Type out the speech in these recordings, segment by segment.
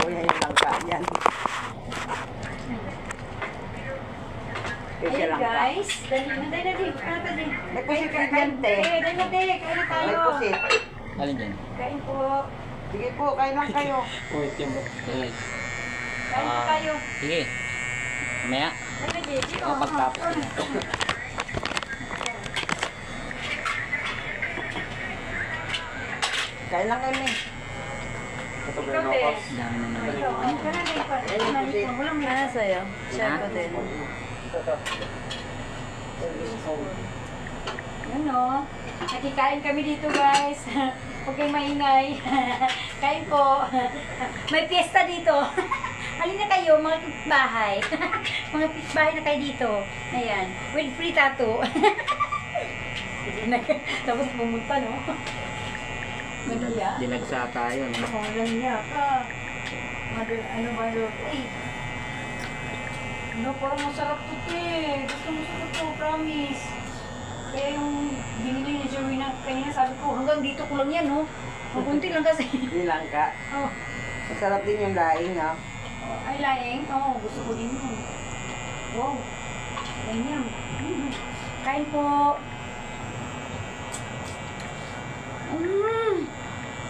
Kuya yung langka yan. Special Ayun langka. guys, dali na dali. May pusit din yan, te. Dali na dali, kain na tayo. May pusit. Alin dyan? Kain po. Sige po, kain lang kayo. Wait, yan ba? Kain po tayo. Sige. Mamaya. Dali na dali. O, pagtapos na. Kain lang kami. Ikaw din. Dami na naman. Ikaw, ka na din pa. Walang Ano sa'yo? Share ko din. Ano? Nakikain kami dito guys. Huwag kayong maingay. Kain po. May piyesta dito. Halin na kayo, mga bahay. Mga bahay na kayo dito. Ayan. With free tattoo. Tapos pumunta, no? Maniya. Dinagsa tayo. No? Maniya ka. Ano ba yun? Eh. Ano, parang masarap to, eh. Gusto mo sa to, promise. Kaya yung binili ni Jerwina kanina, sabi ko, hanggang dito ko lang yan, no? Magunti lang kasi. Yung langka. Oh. Masarap din yung laing, no? Ay, laing. Oo, gusto ko din yun. Wow. Ganyan. Kain po.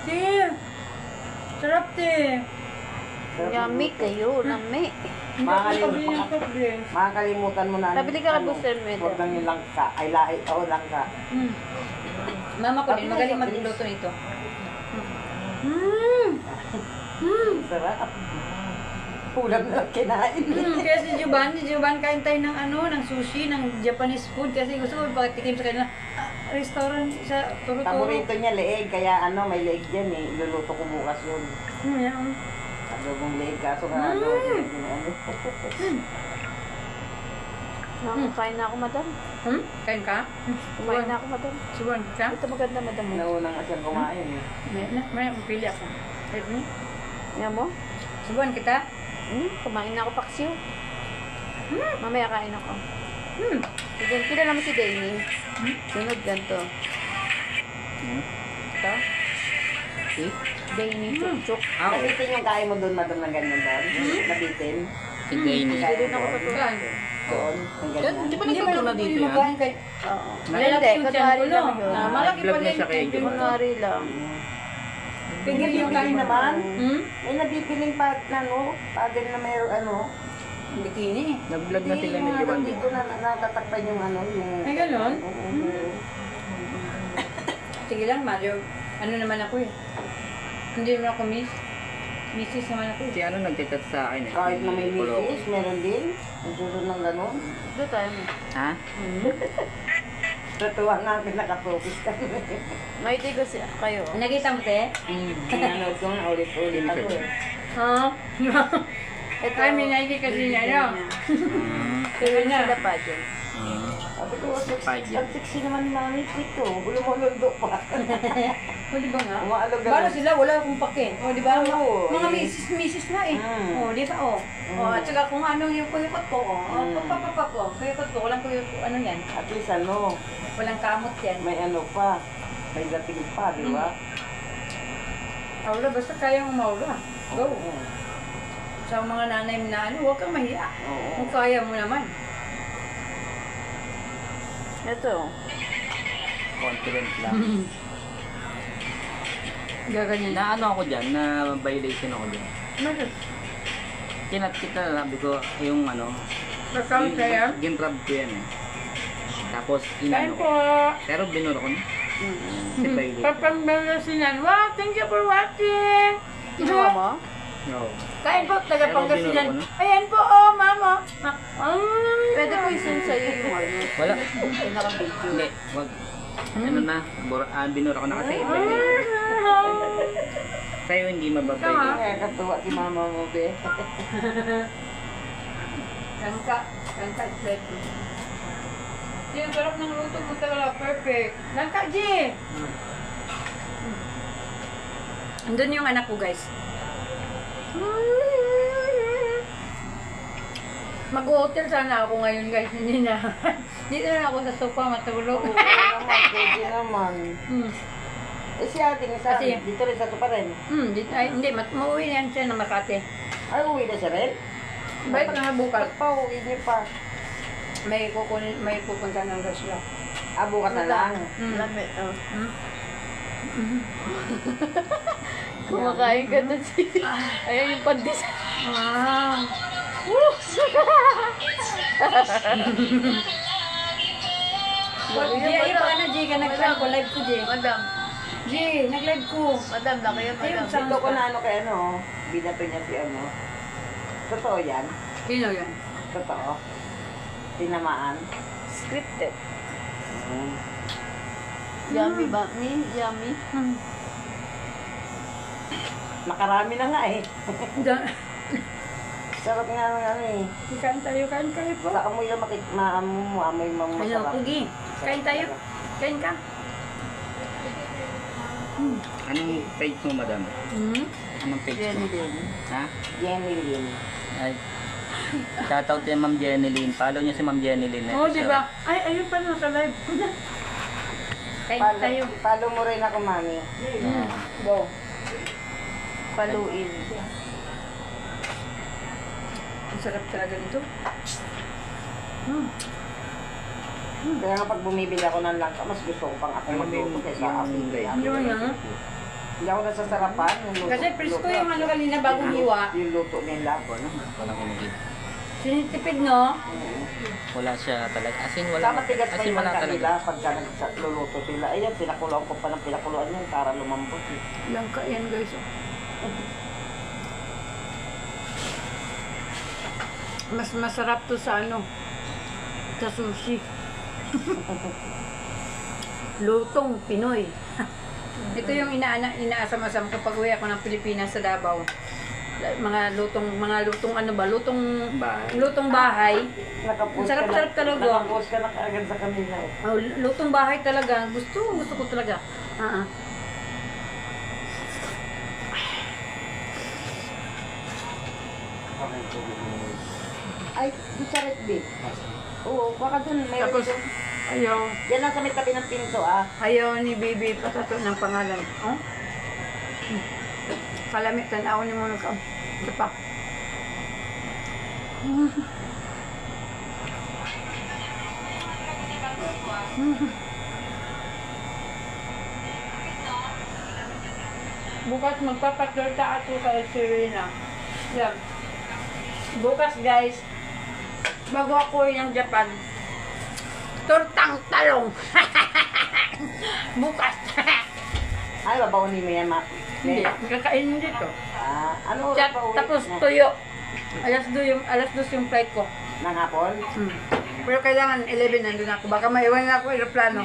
Te. Sarap, te. Yummy kayo, lami. Makakalimutan mo na. Nabili ka kay Buster Med. Huwag lang yung langka. Ay, lahi. Oo, langka. Mama ko din, magaling magluto nito. Sarap. Ulam na lang kinain. Kaya si Juban kain tayo ng ng sushi, ng Japanese food kasi gusto ko pagtikim sa kanila restaurant sa Turo-Turo. Paborito niya leeg, kaya may leeg yan eh. Iluluto ko bukas yun. Yan. Adobong leeg, kaso nga Kain na ako, madam. Kain ka? Kumain na ako, madam. Suban ka? Ito maganda, madam. Naunang asang kumain eh. May pili ako. Yan mo? Suban kita? Kumain na ako, paksiw. Mamaya kain ako. Kila naman si Danny. Sunod ganito. Ito. Si? Danny, chuk-chuk. Nabitin yung kain mo doon, madam, na ganyan doon. Nabitin. Si Danny. Hindi rin ako tutulog. Doon, ang ganyan. Di ba nagtuturo na dito yan? Oo. Malalaki yung Kunwari tempo, lang no? yun. Malaki Vlog pala na siya yung kay tempo. Jun. Kunwari lang. Pigil yung kain naman. May nabibiling paddle na mayroon Bikini. Nag-vlog na sila ni Yung Juan. dito na natatakpan yung yung... Ay, ganon? Sige lang, Mario. Ano naman ako eh. Hindi naman ako Mrs. naman ako Si eh. ano nagchat sa akin eh. Kahit na may Si Kulo. misis, meron din. Nagsusunod ng gano'n. Doon tayo mo. Ha? Natuwa nga ang pinaka-focus kami. May tigo siya kayo. Nakita mo, te? Nanood ko nga ulit-ulit ako eh. Ha? Ito. Ay, may naiki kasi niya, no? Kaya na sila pa dyan. Sabi ko, Five yan. ang sexy naman ni Mami Pito. Lumulundo pa. O, di ba nga? Umaalog Para sila, wala akong pakin. O, di ba? Oo, Mga eh. misis na eh. O, di ba? O, at saka kung ano yung kuyukot ko, kuyukot ko, walang kuyukot, ano yan? At least Walang kamot yan. may pa. May dating pa, di ba? Aura, basta kaya mo maura. Go. Sa mga nanay na huwag kang mahiya. Oo. Kung kaya mo naman. Ito. Confident lang. Gaganyan. Na ano ako dyan, na violation ako dyan. Ano? Kinat kita, sabi ko, yung ano, Account kaya? ginrab ko yan eh. Tapos Kain inano po. ko. Pero binura ko na. Si violation. Papangasinan. Wow, thank you for watching. Ginawa mo? No. Kain po, taga Pero Pangasinan. binura ko na. Ayan po, oh, mama. Pwede ko isend sa'yo yung ano. Wala. Yung naka-video. Hindi, wag. Ano na, binura ko na kasi. Sa'yo hindi mababay. Kaya katuwa si mama mo, be. Kangka straight. Yung sarap ng luto mo talaga, perfect. Langka, G! Andun yung anak ko, guys. Mag-hotel sana ako ngayon, guys. Hindi na. Dito na ako sa sofa matulog. Oo naman, pwede naman. Eh si ate, sa Kasi- dito rin sa Tuparin. Hindi, mauwi na yan siya ng Makati. Ay, uwi na siya rin? Balik na bukas. Ba't pa uwi niyo pa? May pupunta ng Russia. Ah, bukas na lang. Lami. Oh. Hmm? Kumakain ka na si... Ayan yung pandis. Ah. G, ayun pa ka na, G, ka nag-live ko, live ko, G. Madam. G, nag-live ko. Madam na kayo, madam. Dito ko na ano kay ano, binato niya si ano. Totoo yan? Sino yan? Totoo? Tinamaan? Scripted. Hmm. Yummy ba? Yummy. Nakarami na nga eh. Da- Sarap nga ng ano eh. Kain tayo po. Sa amoy lang maamoy mang Ano, masarap. Pugi, kain tayo. Kain ka. Anong page mo, madam? Anong page mo? Ha? Jenny Lynn. Ay. Shoutout kay Ma'am Jenny Lynn. Follow niyo si Ma'am Jenny Lynn. Oo, di ba? Ay, ayun pa nasa live. Kain tayo. Follow mo rin ako, mami. Go. Paluin. Ang sarap talaga nito. Kaya nga pag bumibili ako ng langka, mas gusto ko pang ako magluto kaysa aking kaya. Yun na. Hindi ako nasasarapan. Yung luto, Kasi presko yung ano kanina bagong hiwa. Yung luto nila. Walang kinigit. Sinitipid, no? Wala siya talaga. As in, wala. Sa matigas pa As in, yung wala langka talaga. nila pagka nagluluto sila. Ayan, pinakuluan ko pa ng pinakuluan yun para lumambot. Eh. Langka yan, guys. Mas masarap to sa ano? Sa sushi. Lutong Pinoy. Ito yung inaasam-asam kapag uwi ako ng Pilipinas sa Davao. Mga lutong ano ba? Lutong bahay. Nakapost Sarap-sarap talaga. Nakapost ka na kaagad sa kanila eh. Oh, lutong bahay talaga. Gusto ko talaga. Ay, Bucharet B. Oo, baka dun. Meron Tapos, dun. ayaw. Yan lang sa may tabi ng pinto ah. Ayaw ni Bibi patato ng pangalan. Oh? Palamit, tanaw ni mo ka. Ito pa. Bukas magpapatorta ako kay Serena. Yan. Bukas guys, bago ako ng Japan, tortang talong. Bukas. Ay, babaunin mo yan, ma. Hindi, kakainin dito. Ah, ano oras Chat, pa uwi tapos na? tuyo. Alas 2 yung flight ko. Ng hapon? Pero kailangan 11 nandun ako. Baka maiwan na ako aeroplano.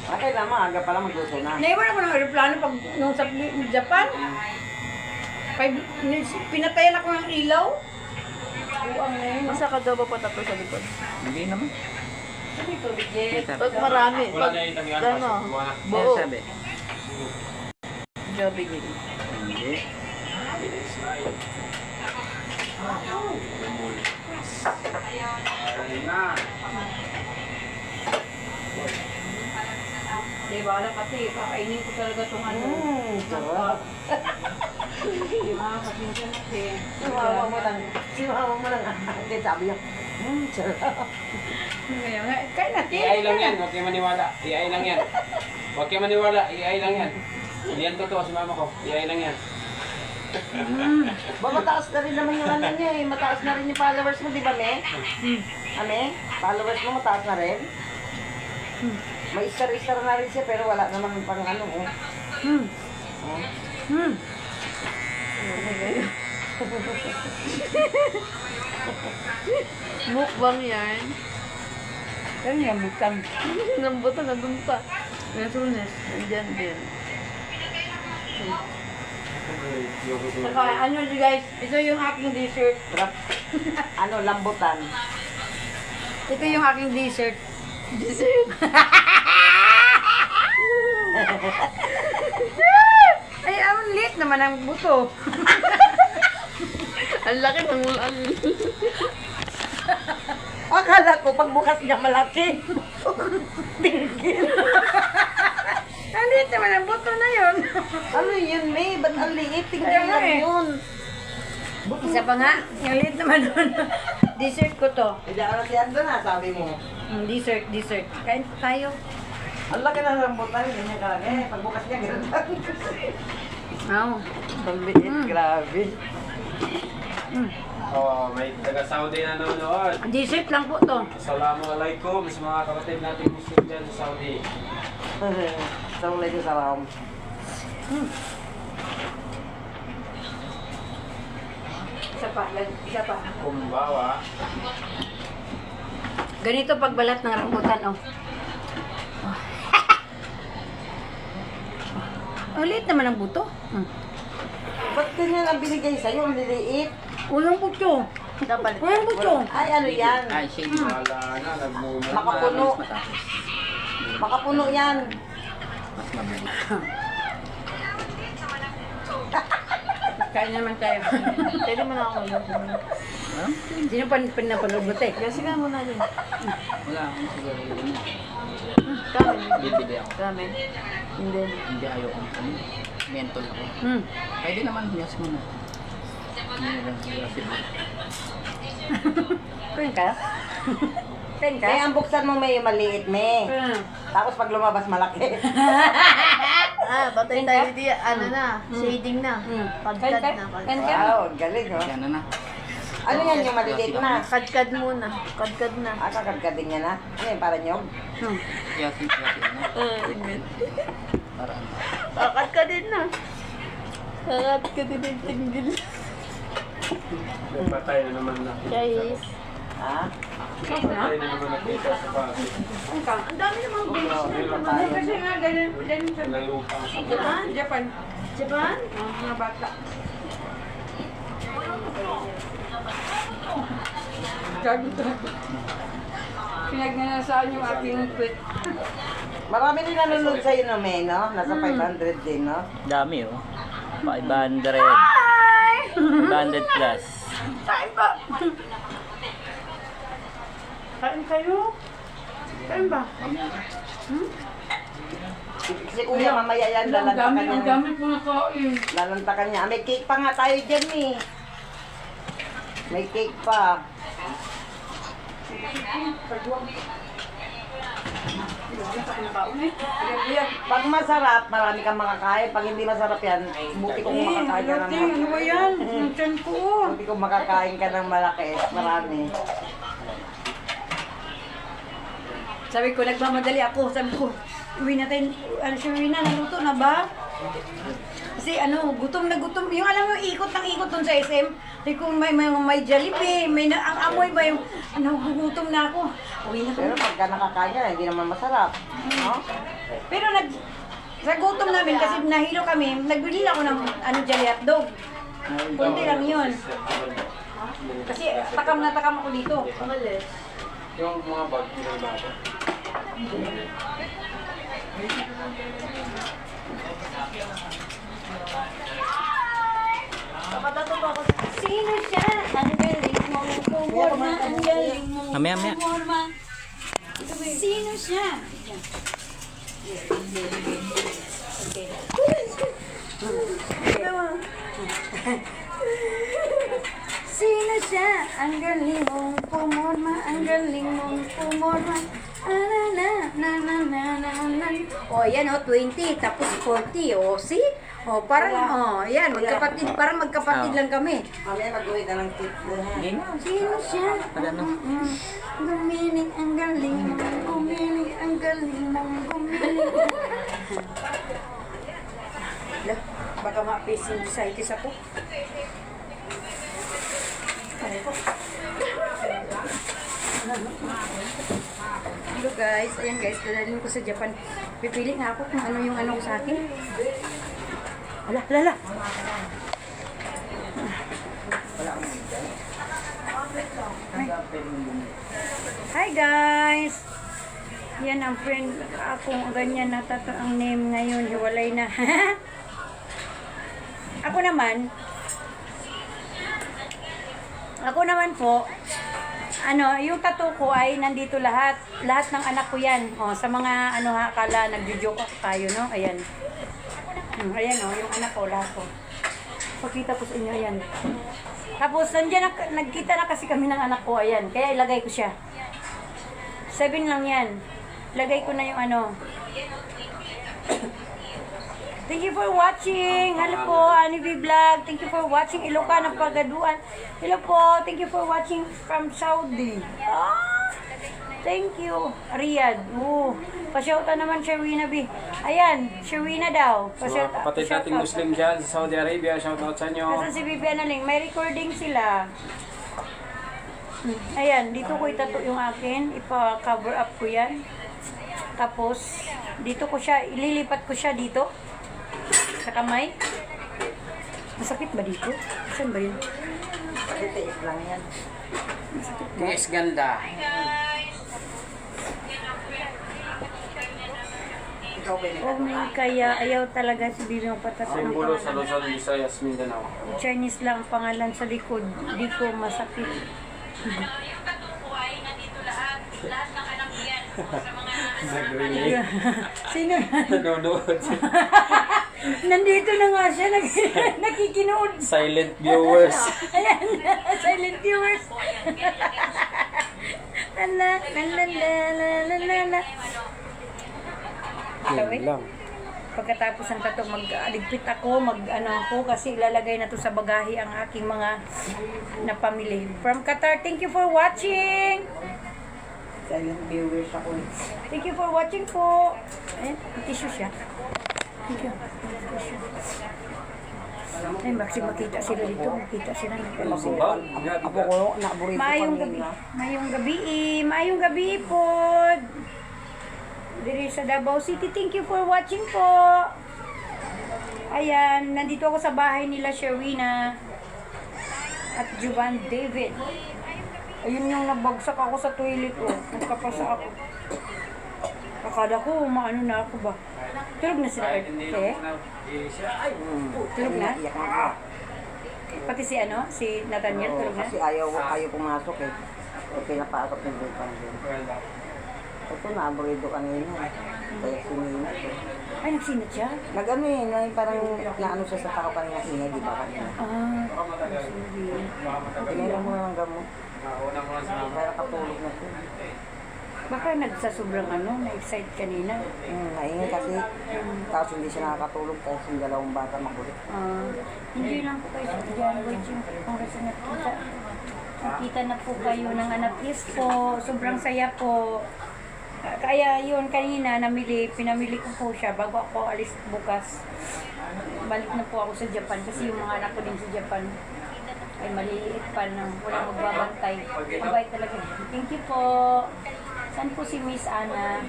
Okay lang, maaga pala magluto na. Naiwan ako ng aeroplano pag nung sa Japan. Pinatayan ako ng ilaw. Buang na yun. Masa ka daw ba patato sa likod? Hindi naman. Sabi ko, Bridget. Pag marami. Pag ano, Yan buo. sabi. Joby gig. Hindi. Di ba, alam kasi, kakainin ko talaga itong ano. Sarap. Pasensya na kasi. Simawa mo lang. Hindi, sabi niya, sarap. Kaya nga, kain natin. AI lang yan, huwag kayo maniwala. AI lang yan. Huwag kayo maniwala, AI lang yan. Hindi yan totoo si mama ko. AI lang yan. Ba, mataas na rin naman yung ano niya eh. Mataas na rin yung followers mo, di ba, Me? Ame? Followers mo mataas na rin? May star-star na rin siya, pero wala naman pang ano eh. Oh. Mukbang yan. Kaya nga, butang. Nambutan na dun pa. Natulis. Nandyan din. Saka ano guys, ito yung aking dessert. Sarap. Ano, lambutan. Ito yung aking dessert. Dessert. Ay, ang liit naman ang buto. Ang laki ng ulan. Akala ko pagbukas niya malaki. Tingin. Ang liit naman ang buto na yun. Ano yun, May? Ba't ang liit? Kaya Tingnan nga lang eh. yun. Isa pa nga, yung liit naman doon. Dessert ko to. Hindi ako na si Ando na, sabi mo. Dessert. Kain po tayo. Ang laki na rambutan, ganyan kalaki. Pagbukas niya, ganun lang. Oo. Ang liit, grabe. Oh, may taga-Saudi na nanonood. Dessert lang po to. Assalamualaikum sa mga kapatid natin Muslim dyan sa Saudi. Assalamualaikum. Isa pa. Kumbawa. Ganito pagbalat ng rambutan, oh. Ang liit naman ang buto. Ba't ganyan ang binigay sa'yo? Ang liliit. Ulang puto. Dapat. Ulang puto. Ay, ano yan? Ay, shade. Wala na, nagmumula. Makapuno. Mas mataas. Makapuno yan. Mas mabilis. Kain naman tayo. Pwede mo na ako. Ha? Sino pa pinapanood mo, te? Kasi ka muna din. Wala akong siguro yun. Kami. Bibili ako. Kami. Hindi. Hindi ayoko. Mental ako. Pwede naman, yes mo na. Hindi lang siguro sila. Kain ka? Kain ka? May ang buksan mo may maliit, May. Tapos pag lumabas malaki. Ah, batay tayo di, ano na, shading na. Kadkad Kain na. ka? Kadkad. Kain ka? Wow, galing, oh. Yan na. Ano yan yung maliliit na? Kadkad muna. Kadkad na. Ah, kakagkading niya na. Ano yan, para nyog? Yasin na. Para ano. Kadkadin na. Kadkadin yung tinggil. May patay na naman na. Guys. Ha? Patay na naman nakita sa pati. Ang dami namang beans. Ano kasi nga, ganun sa Walang lupa. Japan. Japan? Mga bata. Gago talaga. Pinagnanasaan yung aking tweet. Marami din nanonood sa'yo no, May, no? Nasa 500 din, no? Dami oh. 500. 500 plus. Kain ba? Kain kayo? Kain ba? Si Kuya mamaya yan, Ang lalantakan dami niya. po na kain. Lalantakan niya. May cake pa nga tayo dyan, eh. May cake pa. Pag masarap, marami kang makakain. Pag hindi masarap yan, buti kong makakain ka ng Ano ba yan? Ang tiyan ko. buti kong makakain ka ng malaki. Marami. Sabi ko, nagmamadali ako. Sabi ko, uwi natin. Ano siya, uwi na, naluto na ba? Kasi ano, gutom na gutom. Yung alam mo, ikot ng ikot dun sa SM. Sabi ko, may Jollibee, ang amoy ba yung, ano, gugutom na ako. Uwi na Pero to. pagka nakakain ka, hindi naman masarap. No? Pero sa gutom namin, kasi nahilo kami, nagbili ako ng Jolly hotdog. Kunti lang yun. Kasi takam na takam ako dito. Yung mga bag, yung bago. Sino siya? Ang galing mong kumorma, ang galing mong Mamaya. kumorma. Sino siya? Sino siya? Ang galing mong pumorma, ang galing mong pumorma. O, yan o, 20, tapos 40, o, see? O, parang, yan, magkapatid, parang magkapatid lang kami. Mamaya mag-uwi ka ng cake mo. Sino siya? Gumiling ang galing mong, gumiling ang galing mong, gumiling. Lah, baka ma-appendicitis ako. Hello guys, ayan guys, dadalhin ko sa Japan. Pipili nga ako kung ano yung ano ko sa akin. Ala. Hi guys! Yan ang friend akong ganyan natato ang name ngayon, hiwalay na. Ako naman po, yung tattoo ko ay nandito lahat. Lahat ng anak ko yan. O, sa mga akala nagjo-joke ako tayo, no? Ayan. Ayan, yung anak ko, lahat ko. Pakita ko sa inyo, ayan. Tapos, nagkita na kasi kami ng anak ko, ayan. Kaya ilagay ko siya. 7 lang yan. Lagay ko na yung Thank you for watching. Hello po, Anibi Vlog. Thank you for watching. Ilocana Pagaduan. Hello po. Thank you for watching from Saudi. Thank you. Riyadh. Pasyauta naman Sherwina B. Ayan, Sherwina daw. Sa mga kapatid nating Muslim dyan sa Saudi Arabia, shoutout sa inyo. Nasaan si Bibi Analing? May recording sila. Ayan, dito ko itato yung akin. Ipa-cover up ko yan. Tapos, dito ko siya, ililipat ko siya dito. Sa kamay. Masakit ba dito? Saan ba yun? Tiis lang yan. Tiis ganda. Ikaw pwede ka. Oh, may kaya ayaw talaga si Bibi magpatato ng Simbolo sa pangalan. Luzon, Visayas, Mindanao. Chinese lang ang pangalan sa likod. Di ko masakit. Sino? Nanonood. Nandito na nga siya. Nakikinood. Silent viewers. Ayan. Silent viewers. Lala, lala, lala, lala, lala. Yun lang. Pagkatapos ng tato, mag-aligpit ako, ako, kasi ilalagay na to sa bagahe ang aking mga napamili. From Qatar, thank you for watching! Silent viewers ako. Thank you for watching po! Ayan, may tissue siya. Thank you. Tissue. Ay, bakit makita sila dito? Makita sila. Ako ko, naborito Maayong gabi. Maayong gabi. Maayong gabi po. Diri sa Davao City. Thank you for watching po. Ayan, nandito ako sa bahay nila Sherwina at Juvan David. Ayun yung nabagsak ako sa toilet ko. Nagkapasa ako. Akala ko, maano na ako ba? Tulog na sila. Tulog na? Iyak na. Pati si Nathaniel, tulog na? Kasi ayaw pumasok eh. Pinapasok ng bukan din. Ito naborito kanina. Kaya sinina ko. Ay, nagsinat siya? Nag-ano parang naano siya sa tao kanina ingay, di ba kanina? Sorry. Tinira mo ng gamot. Una mo lang sa mama. Kaya nakatulog na siya. Baka nagsasobrang na-excite kanina. Naingay kasi. Tapos hindi siya nakakatulog kasi yung dalawang bata makulit. Hindi lang po kayo dyan, waiting kung kasi nakita. Nakita na po kayo ng anak. Yes po, sobrang saya po. Kaya yun, kanina pinamili ko po siya bago ako alis bukas. Balik na po ako sa Japan kasi yung mga anak ko din sa Japan ay maliit pa na walang magbabantay. Mabait talaga. Thank you po. Saan po si Miss Ana?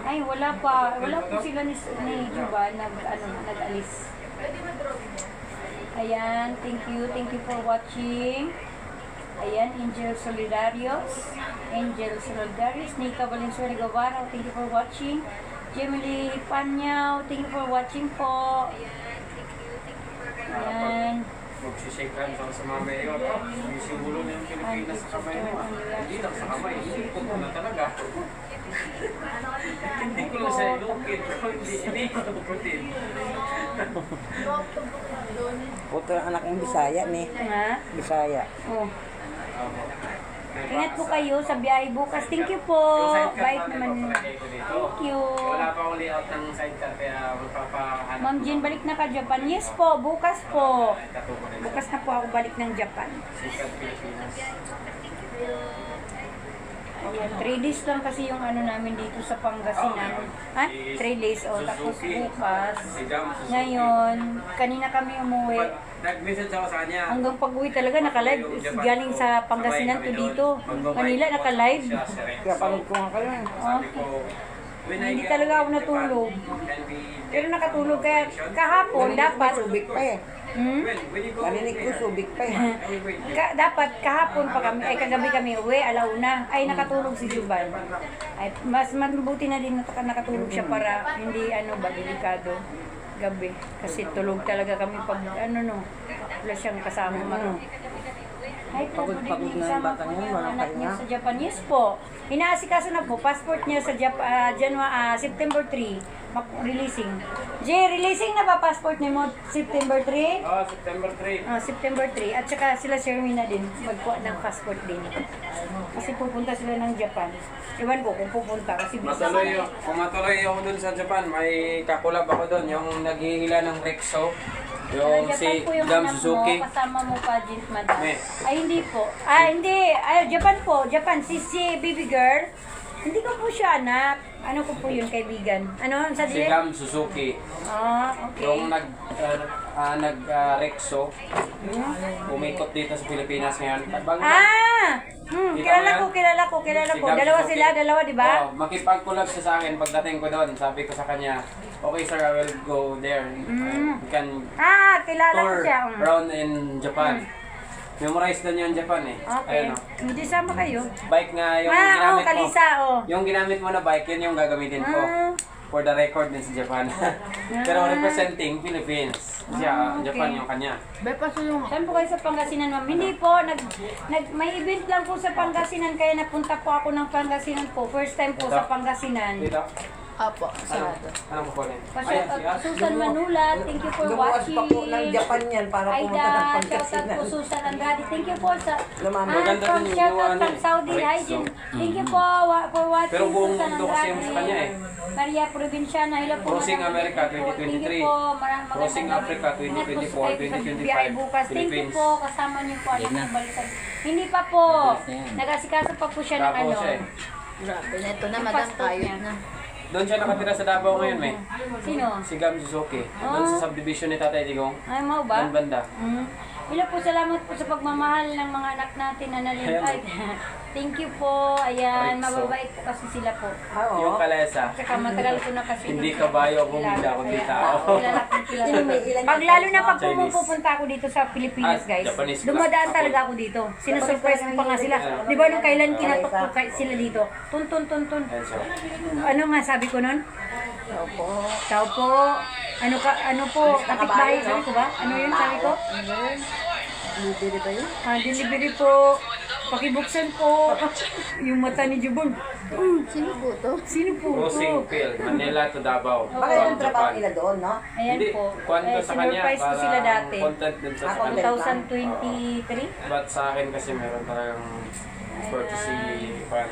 Ay, wala pa. Wala po sila ni Juba nag-alis. Ayan, thank you. Thank you for watching. Ayan, Angel Solidarios. Nika Valenzuela Guevara, thank you for watching. Gemily Panyao, thank you for watching po. Ayan. Magsishake hands ako sa mga mayor. Sisimulo na yung Pilipinas sa kamay mo. Hindi lang sa kamay, inikot mo na talaga. Hindi ko lang sa ilukit. Hindi ko tukutin. Puto ng anak ng Bisaya ni. Nga? Bisaya. Oh. Ingat po kayo sa biyahe bukas. Thank you po. Bait naman. Thank you. Wala pa akong layout ng sidecar kaya magpapahanap. Ma'am Jean, balik na ka Japan? Yes po, bukas po. Bukas na po ako balik ng Japan. Sikat Pilipinas. Ayan, 3 days lang kasi yung namin dito sa Pangasinan. Ha? 3 days o. Tapos bukas. Ngayon, kanina kami umuwi. Nag-message ako sa kanya. Hanggang pag-uwi talaga naka-live. Galing sa Pangasinan to dito. Manila naka-live. Kaya panood ko nga kayo. Hindi talaga ako natulog. Pero nakatulog kaya kahapon dapat. Subik pa eh. Narinig ko subik pa eh. Dapat kahapon pa kami, ay kagabi kami uwi, alauna, ay nakatulog si Juban. Ay, mas mabuti na din nakatulog siya para hindi delikado gabi. Kasi tulog talaga kami pag wala siyang kasama Hi, Pagod na yung Kasama bata po niya, yung walang anak niya pahinga. sa Japan. Yes po. Inaasikaso na po. Passport niya sa September 3. Releasing. Jay, releasing na ba passport niya mo September 3? Oh, September 3. September 3. At saka sila Shermina din. Magkuha ng passport din. Kasi pupunta sila ng Japan. Iwan ko kung pupunta. Kasi Kung matuloy ako dun sa Japan, may kakulab ako dun, yung naghihila ng Rexo, yung Japan si po yung Gam anak Suzuki. mo, kasama mo pa, Jint, madam. Me. Ay, hindi po. Hindi. Ay, Japan po. Japan. Si baby girl. Hindi ko po siya anak. Ano ko po yun, kaibigan? Ano? Sa Si Gam Suzuki. Okay. Yung nag-Rexo, umikot dito sa Pilipinas ngayon. Kilala ko. Si Gam Dalawa Suzuki. sila, di ba? Oh, makipag-collab siya sa akin pagdating ko doon. Sabi ko sa kanya, okay sir, I will go there. You can Kilala ko tour siya. around in Japan. Memorize na niyo ang Japan eh. Okay. Ayun, oh. Hindi sama kayo. Bike nga yung ginamit mo. Kalisa, Yung ginamit mo na bike, yun yung gagamitin ko. For the record din sa Japan. Pero representing Philippines. Siya, Okay. Japan yung kanya. Saan po kayo sa Pangasinan, ma'am? Hindi po, may event lang po sa Pangasinan, kaya napunta po ako ng Pangasinan po. First time po sa Pangasinan. Dito? Opo, Ano? sarado. Anong kukunin? Shout out siya. Susan Manula, thank you for Lumuwas watching. pa po ng Japan yan para pumunta ng Aida, shout out Pangasinan. po Susan Andrade. Thank you po sa Maganda from din yung shout gawa out from niya. Saudi. Hi, Rex, Jen. no? Thank you po for watching Pero buong Susan mundo kasi yung sa kanya eh. Maria Provinciana, hello po. Crossing Madam. America, Thank you po. 2023. Thank you po. Maraming Crossing magandang Africa, gabi. 2024, Ingat po sa kayo sa 2025, BPI bukas. Thank you Philippines. po. Kasama niyo po. Alam mo, balikan. Hindi pa po. Nag-asikaso pa po siya ng Davao ano. siya eh. Grabe na ito na, Yung madam, passport kayod niya. na. Doon siya nakatira sa Davao ngayon, may. Sino? Si Gam Suzuki. Doon sa subdivision ni Tatay Digong. Ay, mau ba? Doon banda. Ilan po salamat po sa pagmamahal ng mga anak natin na nalintay. Thank you po. Ayan, Rexo. mababait po kasi sila po. Yung kalesa. Tsaka matagal ko na kasi. Hindi kabayo kung hindi ako di tao. Kilala ko kilala. Pag lalo na pag pupunta ako dito sa Pilipinas, guys, Japanese dumadaan class. talaga ako dito. Sinusurprise ko pa nga sila. Di ba nung kailan kinatok ko sila dito? Tun. Ayan siya. Ano nga sabi ko nun? Tao po. Ano po? Kapitbahay, sabi ko ba? Ano yun sabi ko? Delivery ba yun? Delivery po. Pakibuksan po. Yung mata ni Jubon. Sino po to? Sino po Crossing ito? Phil, Manila to Davao. Bakit From yung trabaho Japan. nila doon, no? Ayan Hindi, po. kwento sa kanya Sinurprise ko sila dati. content din sa Ako kanya. 2023. But sa akin kasi meron talagang courtesy fan.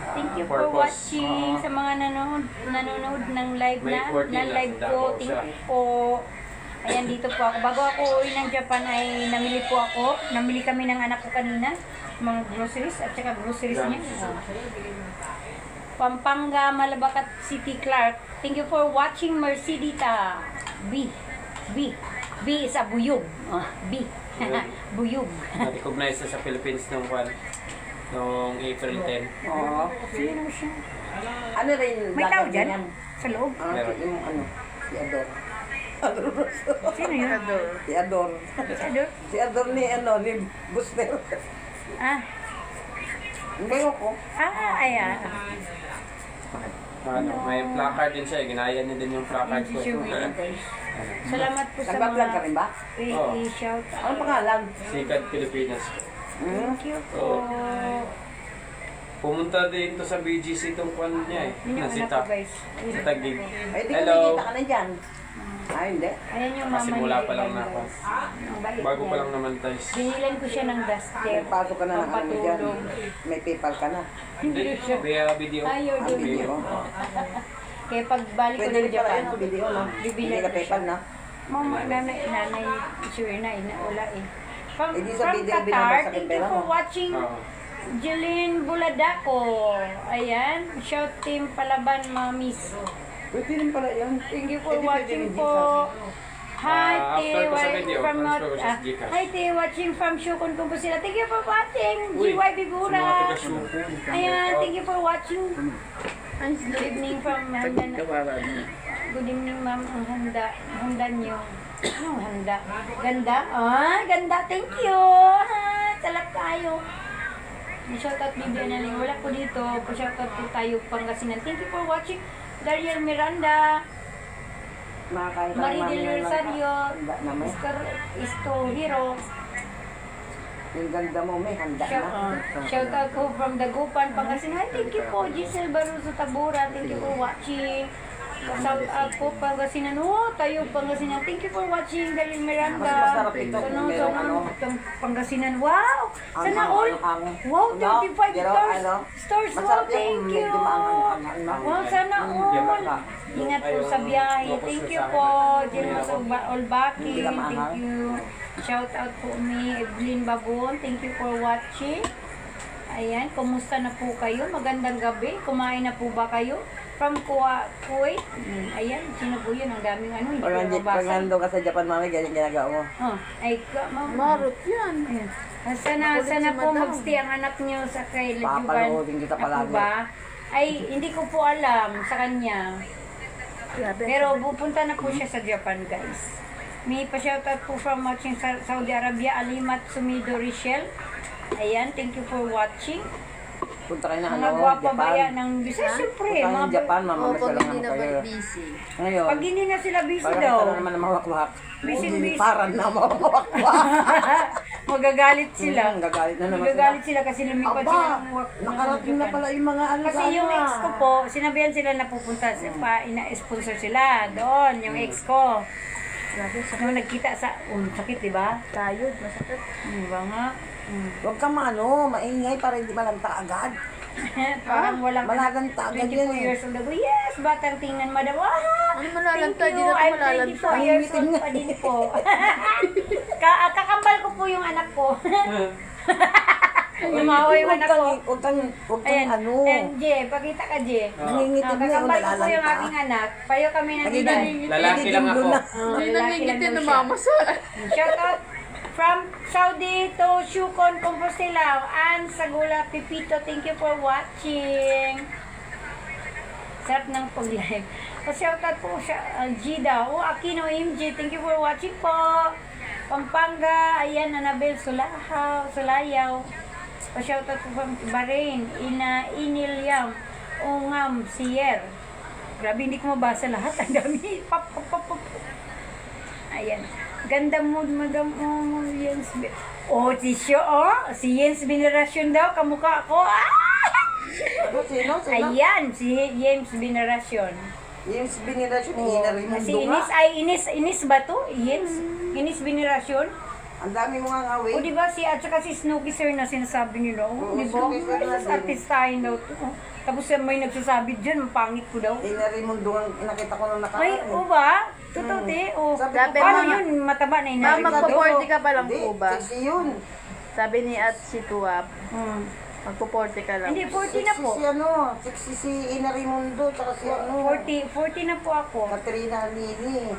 Thank you for purpose. watching sa mga nanonood ng live May na 14 ng live na ko. Davao Thank siya. you po. Ayan, dito po ako. Bago ako uwi ng Japan ay namili po ako. Namili kami ng anak ko kanina. Mga groceries at saka groceries niya. Pampanga, Malabacat City, Clark. Thank you for watching Mercedita. B is a buyog. B. Buyog. Na-recognize na sa Philippines noong April 10. Oo. Sino siya? Ano rin? May tao lakad dyan? yan? Sa loob? Yung si Ador. Sino yun? Si Ador. Ador? Si Ador ni Buster. Ah. Hindi ko. Ayan. May placard din siya, ginaya niya din yung placard ko. Salamat po sa Nagbablog ka rin ba? Oo. i-shout out. Anong pangalan? Sikat Pilipinas. Thank you po. Pumunta din to sa BGC itong kwan niya eh. Yun yung anak Nasita. ko, guys. Sa Taguig. Ay, di Hello. kumikita ka na dyan. Hindi. Ayan yung mama Kasi niya, mula pa lang guys. na ako. Ang bait Bago pa niya. lang naman tayo. Binilan ko siya ng duster. Pasok ka na ng ano mo dyan. Pampatulog. May PayPal ka na. Hindi, via video. Ayaw Ang din. video. Kaya pag balik ko Pwede ng rin pala Japan, yan ang video, no? Bibili Hindi ka ko PayPal, no? mama, nanay, sure na, wala eh. From Eh, di sa video, Qatar, binabasa thank ng you pera for mo. watching Oo. Jeline Buladaco. Ayan, shout team Palaban Mamis. Pwede rin pala yun. Thank you for Pwede watching rin po. Hi, after ko sa video, from transfer ko sa Gcash. Hi, Te, watching from Shukon Kumpusila. Thank you for watching. Uy, GY sa mga Bigura. taga-Shuko. Ayan, thank you for watching. Good evening from Handan. Good evening, ma'am. Ang handa niyo. Anong handa? Ganda? Ganda. Thank you. Salap tayo. Shoutout Biblia na lang. Wala po dito. Shoutout po tayo Pangasinan. Thank you for watching. Dariel Miranda. Makakahita Marie Del Rosario. naman. Isto Hero. Yung ganda mo, may handa na. Shout out po from Dagupan, Pangasinan. Thank you po, Giselle Baruso Tabura. Thank you for watching. Shout out po, Pangasinan. Oh, tayo Pangasinan. Thank you for watching, Daryl Miranda. Mas masarap ito kung merong ano. Itong Pangasinan. Wow! Sana all. Wow, 35 stars. Wow, Masarap yung thank you. medyo maangang. Wow, sana all. Ingat po sa biyahe. Thank you po, Jilmas Olbaki. Thank you. Shout out po me, Evelyn Babon. Thank you for watching. Ayan, kumusta na po kayo? Magandang gabi. Kumain na po ba kayo? From Kuwait. Ayan, sino po yun? Ang daming ano, hindi ko Pag nabasa. nandun ka sa Japan, mami, ganyan ginagawa mo. Oh, ay, Marot yan. Ayan. Sana po magstay ang anak niyo sa kay Lejugan. Papanoodin kita palagi. Ako ba? Ay, hindi ko po alam sa kanya. Pero pupunta na po siya sa Japan, guys. May pa-shoutout po from watching sa Saudi Arabia, Alimat Sumido Richelle. Ayan, thank you for watching. Punta kayo na Mga ano, gwapa Japan. baya ng Bisaya, syempre. Punta kayo ng Japan, Oo, mamamasyal pag lang hindi na kayo. busy. Ngayon, Pag hindi na sila busy parang daw, ito na naman na mawakwak. Busy. Parang na mawakwak. magagalit sila. Gagalit na naman Magagalit sila kasi lumipat Aba, sila ng work. nakarating na pala yung mga ano Kasi sa yung ano, ex ko po, sinabihan sila na pupunta sa ina-sponsor sila doon, yung ex ko. Nung nagkita sa, sakit, di ba? Tayod, masakit. Diba nga? Huwag kang maingay para hindi malanta agad. Parang walang Malaganta agad 24 yan eh. years old ako. Yes, batang tingnan madam. Ah, Ano malalanta? thank Di you. na ito I'm malalanta. 24 years old pa din po. Kakambal ko po yung anak ko. Lumawa yung anak ko. Huwag kang Ayan, ano. ayan, Jay, pakita ka, Jay. Nangingitim na yung Kakambal ko po yung nalalanta. aking anak. Payo kami ng edad. Lalaki lang ako. Hindi nangingitin na siya. mama sa... Shout out from Saudi to Shukon Compostela. Ann Sagula Pipito, thank you for watching. Sarap ng pag-live. Shout out po siya, Gida. O, Aquino MJ, thank you for watching po. Pampanga, ayan, Anabel Sulayaw. Shout out po from Bahrain, Inilyam, Ungam, Sier. Grabe, hindi ko mabasa lahat. Ang dami. Pop. Ayan. Ganda mo, madam. Oh, Jens. Oh, tisyo, oh. Si Jens Binarasyon daw. Kamukha ko. Ah! Ano, sino? Ayan, si James Binarasyon. Yung binirasyon, inarin mo Si dunga. Inis ba to? Jens? Inis Binarasyon? Ang dami mo nga O, away. di ba si, at saka si Snooki Sir na sinasabi niyo daw. Oo, Di ba? Snooki Sir na din. Artistahin daw to. Tapos may nagsasabi dyan, pangit ko daw. Inarin mo dunga, nakita ko nung nakaraan. Ay, o ba? Totoo, te? O, Sabi ko, Sabi paano mo, yun? Mataba na Ma'am, inarin mo daw. magpo-40 ka pa lang Hindi, po ba? sexy yun. Sabi ni At si Tuwap, Hmm. magpo-40 ka lang. Hindi, 40 na Sexy po. si ano, sexy si Ina Raimundo, tsaka si ano, 40 na po ako. Katrina Lini.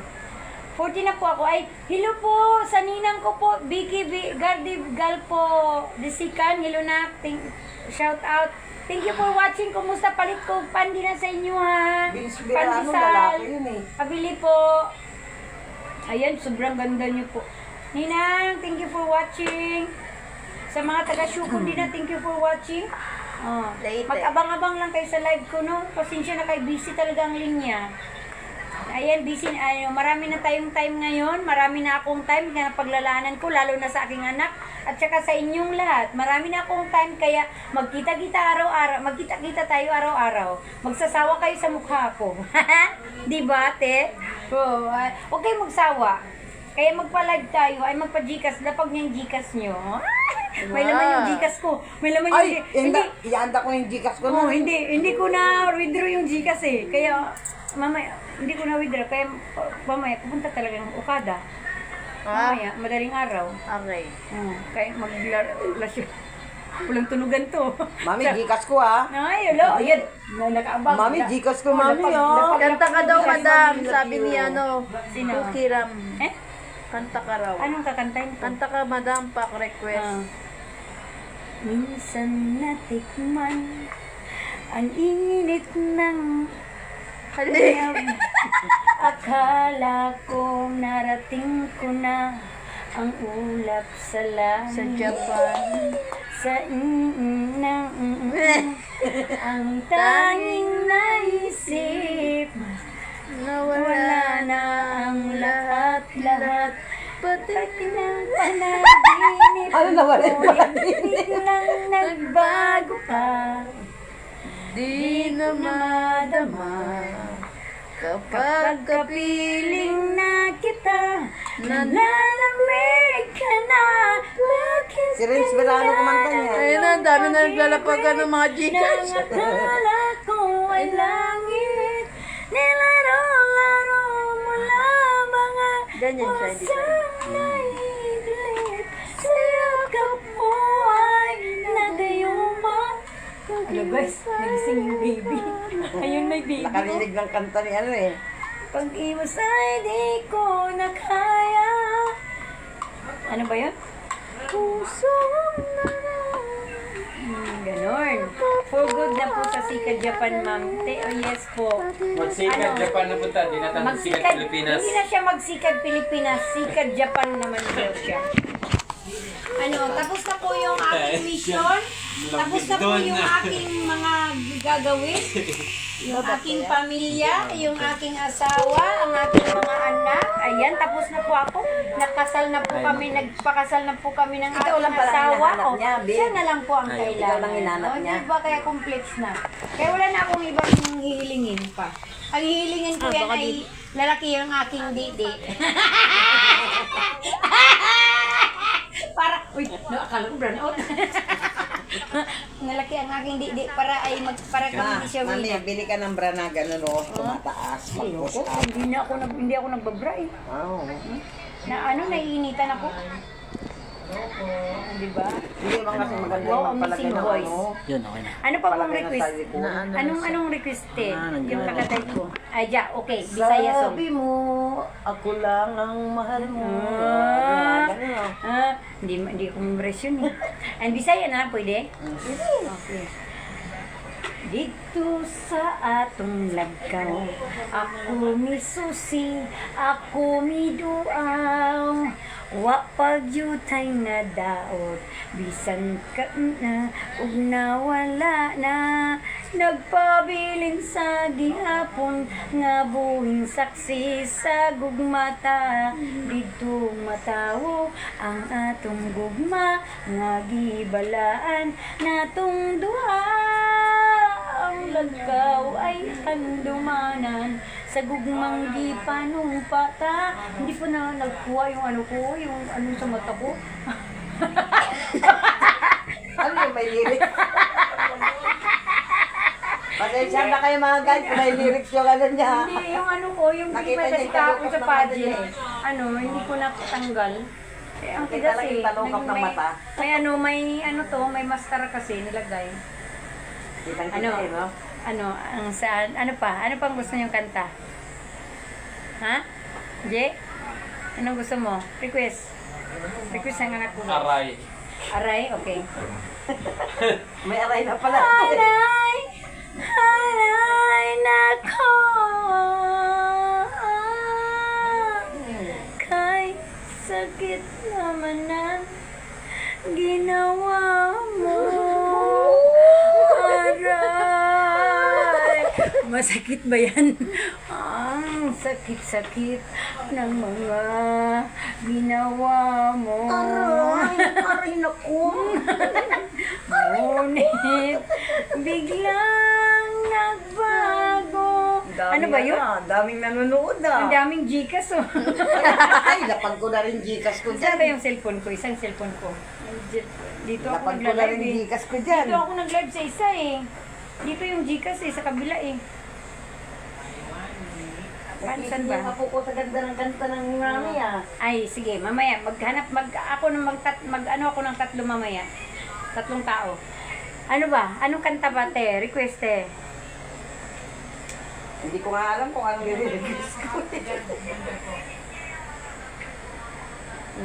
40 na po ako. Ay, hello po sa ninang ko po. Vicky Gardi Galpo Desikan. Hello na. Shout out. Thank you for watching. Kumusta palit ko? Pandi na sa inyo ha. Vince Birano, lalaki yun eh. Pabili po. Ayan, sobrang ganda niyo po. Ninang, thank you for watching. Sa mga taga-Shukon din na, thank you for watching. Oh, Later. mag-abang-abang lang kayo sa live ko, no? Pasensya na kayo, busy talaga ang linya. Ayan, busy, marami na tayong time ngayon. Marami na akong time na paglalanan ko, lalo na sa aking anak. At saka sa inyong lahat. Marami na akong time, kaya magkita-kita araw-araw. Magkita-kita tayo araw-araw. Magsasawa kayo sa mukha ko. Di ba, te? Oh, huwag kayong magsawa. Kaya magpa-live tayo, ay magpa-Gcash. Lapag niyang Gcash nyo. May laman yung Gcash ko. May laman Ay, yung ianda ko yung Gcash ko Oh, na. hindi ko na withdraw yung Gcash eh. Kaya mamaya hindi ko na withdraw kaya mamaya pupunta talaga ng Okada. Mamaya, madaling araw. Okay. Kaya maglasyon. Walang tunugan to. Mami, Gcash ko ha. Ay, hello. Ayan. Nakaabang. Mami, Gcash ko, mami ha. Kanta ka daw, madam. Sabi ni ano, Sino? Kukiram. Eh? Kanta ka raw. Anong kakantahin ko? Kanta ka, madam, pak-request. Minsan natikman ang init ng Halik. akala ko narating ko na ang ulap sa langit. Sa Japan. Sa ang tanging naisip Nawala wala na ang lahat-lahat pati ng panaginip Ano nawala yung biglang nagbago ka. Di na madama kapag kapiling na kita, nanalamig ka na. Bakit Si Renz Verano kumanta niya. ayun na, ang dami na naglalapagan ng mga Gcash. Nakakala ko ay langit, nilaro-laro mo lamang ang pusang naiglit. Sayakap mo ay nagayuma. Hello guys, nagising yung baby. Ayun may baby. Nakarinig ng kanta ni ano eh. Pag-iwas ay di ko na kaya. Ano ba yun? Pusong Ganon. For good na po sa Sikat Japan, ma'am. Oh, yes po. Magsikat Japan na punta, di na tayo sikat Pilipinas. Hindi na siya magsikat Pilipinas. Sikat Japan naman daw siya. Ano, tapos na po yung aking mission. Tapos na po yung aking mga gagawin. Yung aking pamilya, yung aking asawa, ang aking mga anak. Ayan, tapos na po ako. Nakasal na po kami, nagpakasal na po kami ng Ikaw aking lang pala ang asawa. hinahanap O, niya, babe. siya na lang po ang Ay, kailangan. ikaw lang hinahanap O, niya. diba, kaya complex na. Kaya wala na akong ibang hihilingin pa. Ang hihilingin ko yan ay lalaki yung aking didi. Para, uy, no, akala ko brown out. Nalaki ang aking didi para ay para kami Ma, hindi siya mami, winner. bili ka ng bra na gano'n o, tumataas. Ayoko, hindi ako nagbabra eh. Oo. Na ano, naiinitan ako. Di ba? Hindi man kasi maganda Wow, yung magpalagay amazing ng voice. ano. Yun, okay na. Ano pa bang Palagay ng request? sarili ko. Anong request eh? nandiyan Yung na. kakatay ko. Ay, ja, okay. Bisaya song. Sabi mo, ako lang ang mahal mo. Ah. Ganun o. Hindi ko memorize yun eh. And Bisaya na lang pwede? Okay. Dito sa atong lagkaw, ako mi susi, ako mi duaw. Wa pagyutay na daot, bisan ka na, ug nawala na. Nagpabilin sa gihapon, nga buhing saksi sa gugmata. Dito matawo ang atong gugma, nga gibalaan natong duha. Ang lagkaw ay handumanan sa gugmang gipanumpata. Hindi po na nagkuha yung ano ko, yung ano sa mata ko. Ano yung may lyrics? Pasensya na kayo mga guys, kung may lyrics yung ano niya. Hindi, yung ano ko, yung Nakita may niya yung kasi kahapon talukap sa ng pageant. mata niya Ano, hindi ko natanggal. Eh, ang Nakita tigas lang eh. yung talukap ng mata. May ano, may ano to, may mascara kasi nilagay. Kitang Ano? kita eh, no? Ano, ang saan, ano pa? Ano pang gusto niyong kanta? Ha? Je? Anong gusto mo? Request. Request ang anak ko. Aray. Aray? Okay. May aray na pala. Aray! Aray nako! Kay sakit naman ang ginawa mo. Aray! Masakit ba yan? Ang sakit-sakit ng mga ginawa mo. Aray na ko. Ngunit biglang nagbago. Ano ba yun? Daming nanonood Ang ah. daming Gcash oh. Ay, lapag ko na rin Gcash ko Saan dyan. ba yung cellphone ko? Isang cellphone ko. Dito ako Lapag ko na rin nagla-live eh. Gcash ko dyan. Dito ako nag-live sa isa eh. Dito yung Gcash eh, sa kabila eh. Saan ba? Ako ko sa ganda ng kanta ng mami ah. Ay, sige, mamaya maghanap ako ng ano ako ng 3 mamaya. 3 tao. Ano ba? Anong kanta ba, te? Request, te. Hindi ko nga alam kung anong i-request ko.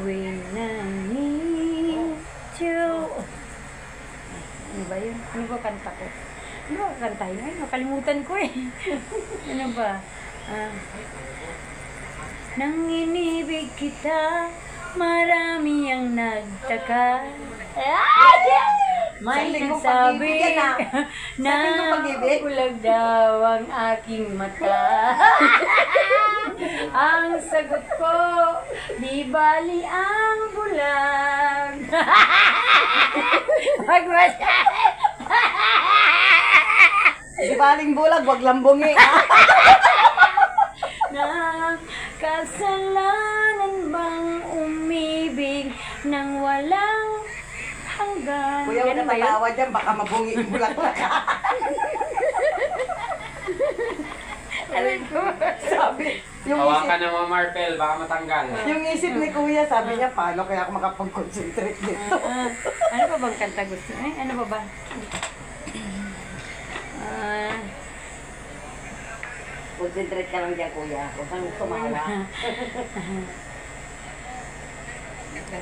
When I need you. Ano ba yun? Ano ba kanta ko? Ano ba kantahin? Ay, nakalimutan ko eh. Ano ba? Nang inibig kita, marami ang nagtaka. May Sabi ko, nagsabi pag-ibig yan, na Sabi ko, pag-ibig. ulag daw ang aking mata. Ang sagot ko, di bali ang bulag. Di baling bulag, wag lambungi. Na kasalanan bang umibig nang walang hanggan? Kuya, huwag Ganun ka ba yun? tatawa dyan, baka mabungi yung bulaklak. Sabi, Hawakan ng mga martel, baka matanggal. yung isip ni Kuya, sabi niya, paano kaya ako makapag-concentrate dito? Ano pa bang kanta gusto? Ay, ano pa ba? Ah, Concentrate ka lang dyan, Kuya. Huwag kang tumawa.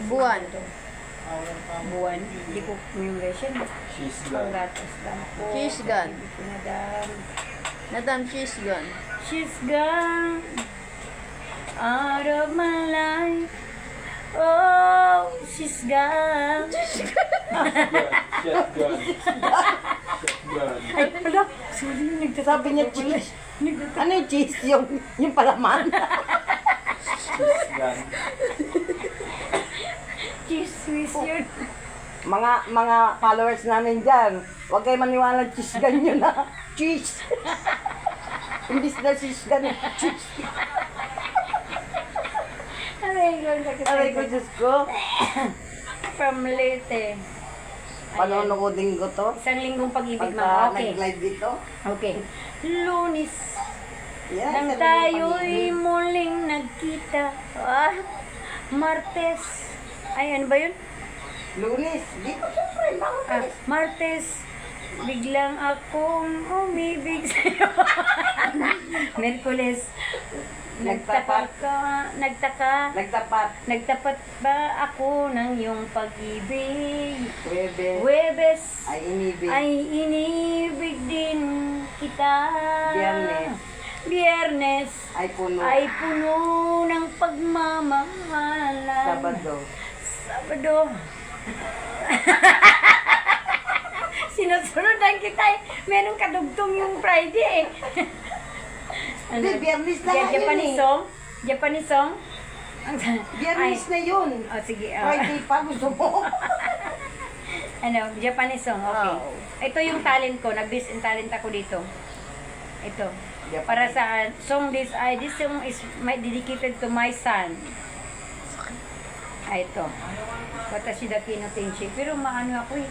Buwan. buwan. Hindi ko memorization. She's gone. Panggatas lang po. She's gone. Hindi ko nadam. Madam, she's gone. She's gone out of my life. Oh, she's gone. She's gone. Ay, pala. Sorry, Sabi niya, cheese. Ano yung cheese? Yung palaman. She's gone. cheese Swiss yun. Mga followers namin dyan, huwag kayo maniwala cheese ganyan na. Cheese. Imbis na cheese ganyan. Cheese. Aray ko, sakit Aray ko, Diyos ko. From Leyte. Panonoodin ko to. Isang linggong pag-ibig, Pagka mga. Okay. nag-live dito. Okay. Lunis. Yan, Nang sabi ng tayo'y pag-ibig. muling nagkita. Martes. Ay, ano ba yun? Lunes. Dito, syempre. Martes. Biglang akong umibig sa'yo. Merkules. Nagtapat. Nagtapat ba ako ng iyong pag-ibig? Webe. Huwebes. Ay, inibig. Ay inibig din kita. Biyernes. Ay, puno. Ay puno ng pagmamahalan. Sabado. Sinusunudan kita eh. Meron kadugtong yung Friday eh. Hindi, Biyernes na nga yun Japanese eh. song? Japanese song? Biyernes na yun. Oh, sige. Friday pa, gusto mo. Ano, Japanese song, okay. Oh. Ito yung talent ko, nag-bis in talent ako dito. Ito. Japanese. Para sa song this song is dedicated to my son. Ito. Watashi daki no tenshi. Pero maano ako eh.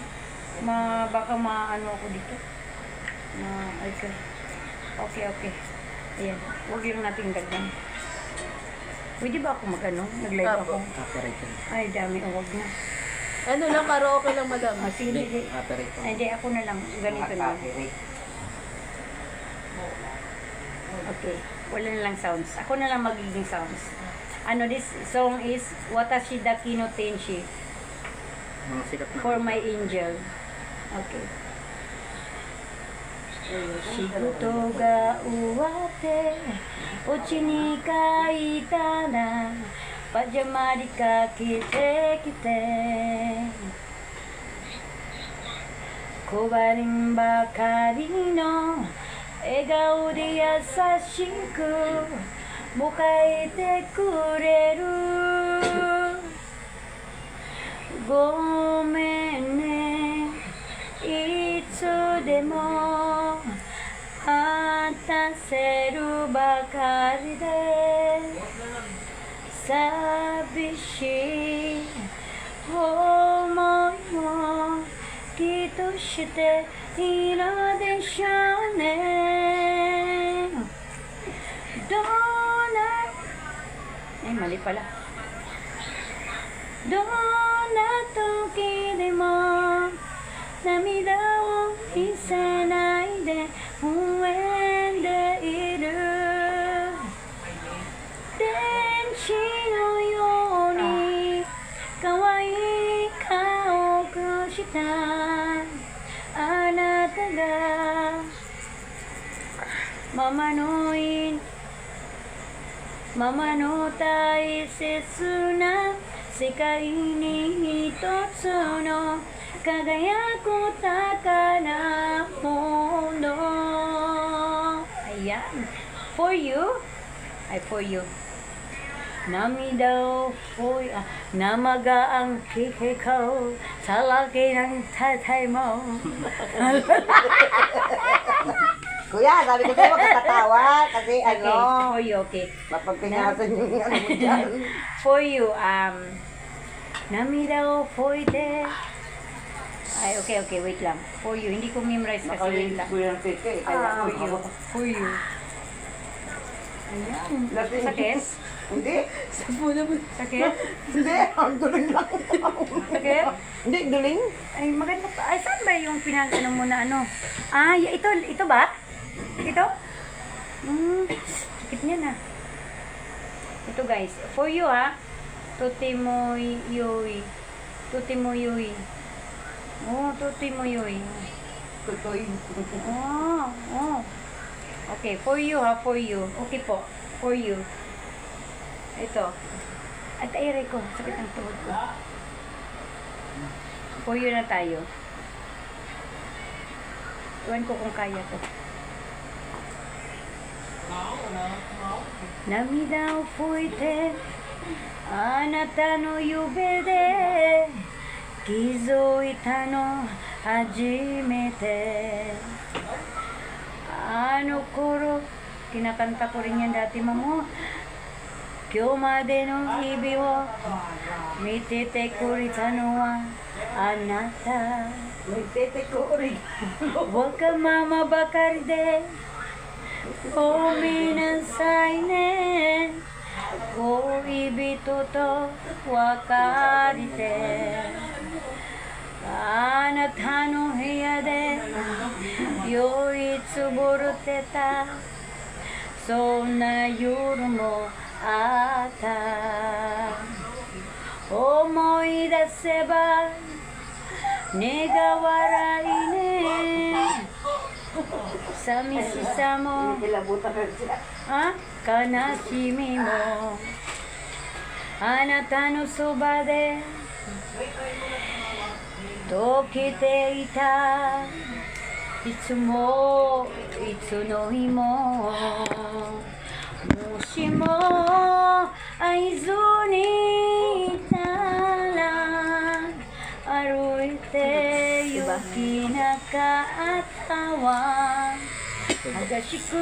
Baka maano ako dito. Okay. Okay. Ayan. Huwag yung nating dagdan. Pwede ba ako mag-ano? Nag-live ako. Operator. Ay, dami. Huwag na. Ano lang, karaoke lang, madam. Sige, hindi. Operator. Ay, hindi. Ako na lang. Ganito na. Okay. Wala na lang sounds. Ako na lang magiging sounds. Ano, this song is Watashi Daki no Tenshi Mga sikat na. for my angel. Okay. Shigoto ga uwate Ochi ni kaita na Pajama di kakite kite Kobarin bakari no Egao de yasashiku Mukaete kureru Gomen ne いつでも待たせるばかりで寂しい思いもきっとしているでしょうねどうなmali palaどんな時でも涙を見せないで応援でいる天使のように可愛い顔をしたあなたがママの大切な世界に一つの輝く宝物 Ayan. For you, Ay, for you. Nami daw po, namaga ang kikay ko sa laki ng tatay mo. Kuya, sabi ko sa'yo, magkakatawa. Kasi Okay, for you, okay. mapagpingasan yung ano mo dyan. For you, nami daw po ite. Ay, okay, wait lang. For you, hindi ko memorize kasi wait lang. Nakalimutan ko yung tete. Kaya For you, for you. Ayan. Sakit? Hindi. Sakit? Hindi. Ang duling lang. Sakit? Hindi, duling. Ay, maganda pa. Ay, saan ba yung pinag-ano mo na ano? Ah, ito ba? Ito? Sakit niya na. Ito guys, for you ha. Tuti mo yui. Tuti mo yui. Oh, tuti mo yui. Tutoy. Oh. Okay, for you ha, for you. Okay po, for you. Ito. At aray ko, sakit ang tuhod ko. For you na tayo. Iwan ko kung kaya to. Namidaを拭いてあなたの夢で気づいたの初めてあの頃kinakanta ko rin yan dati mamo今日までの日々を見ててくれたのはあなた May tete ko rin. わがままばかりでごめんなさいね恋人と別れてあなたの部屋で酔いつぶれてたそんな夜もあった思い出せば苦笑いね寂しさも Kilabutan ka siya. 悲しみもあなたのそばで溶けていたいつもいつの日ももしも会えずにいたら歩いて行きなかったわ正しく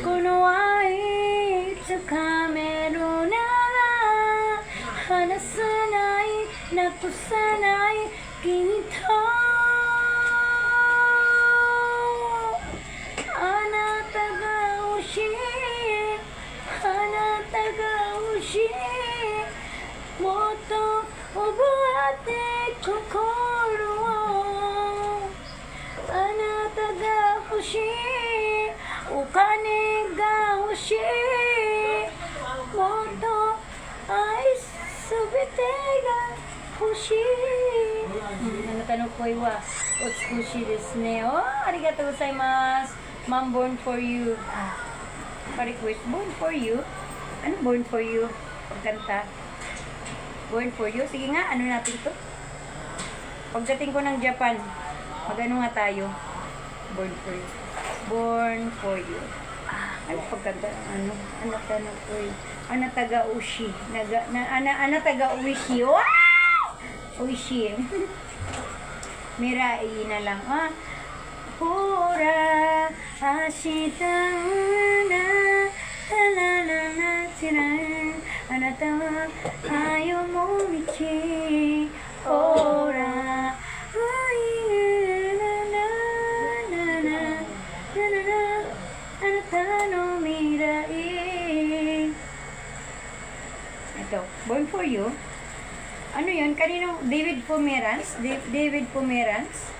この愛つかめるなら離さないなくさない君とあなたが欲しいあなたが欲しいもっと覚えて心をあなたが欲しいお金が欲しいもっと愛すべてが欲しいあなたの声は美しいですねありがとうございます Mom, born for you pa-request, born for you ano born for you? Pagkanta born for you, sige nga, ano natin to? Pagdating ko ng Japan mag-ano nga tayo born for you born for you ano pagkanta ano ko ana taga ushi ana taga ushi wow ushi mirai na lang hora ashita na la la la tira anata wa ayo mo michi hora ito, born for you. Ano yun? Kanino? David Pomeranz? David Pomeranz?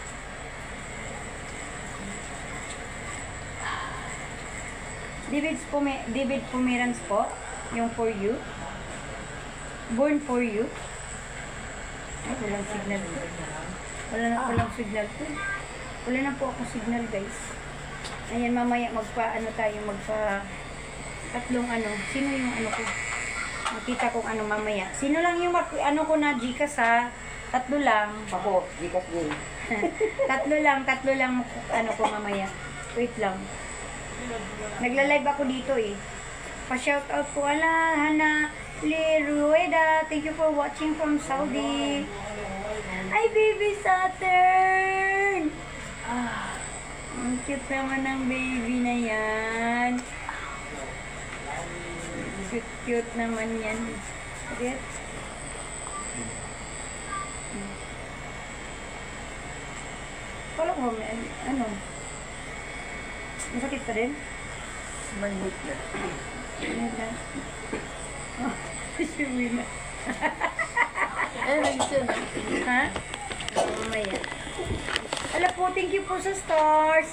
David Pomeranz po. Yung for you. Born for you. Ay, walang signal. Walang signal to. Wala na po akong signal, guys. Ayan, mamaya tatlong ano. Sino yung ano ko? Makita kong ano mamaya. Sino lang yung ano ko na Gcash ha? Tatlo lang. Ako, Gcash din. tatlo lang ano ko mamaya. Wait lang. Nagla-live ako dito eh. Pa-shout out po ala, Hana Lirueda. Thank you for watching from Saudi. Ay, baby Saturn! Ang cute naman ng baby na yan. Cute naman yan. Cute. Kala ko may ano? Masakit pa din? Manhit na. Ano na? Oh, si Wina. Ano nag-send? Ha? Mamaya. Ala po, thank you po sa stars.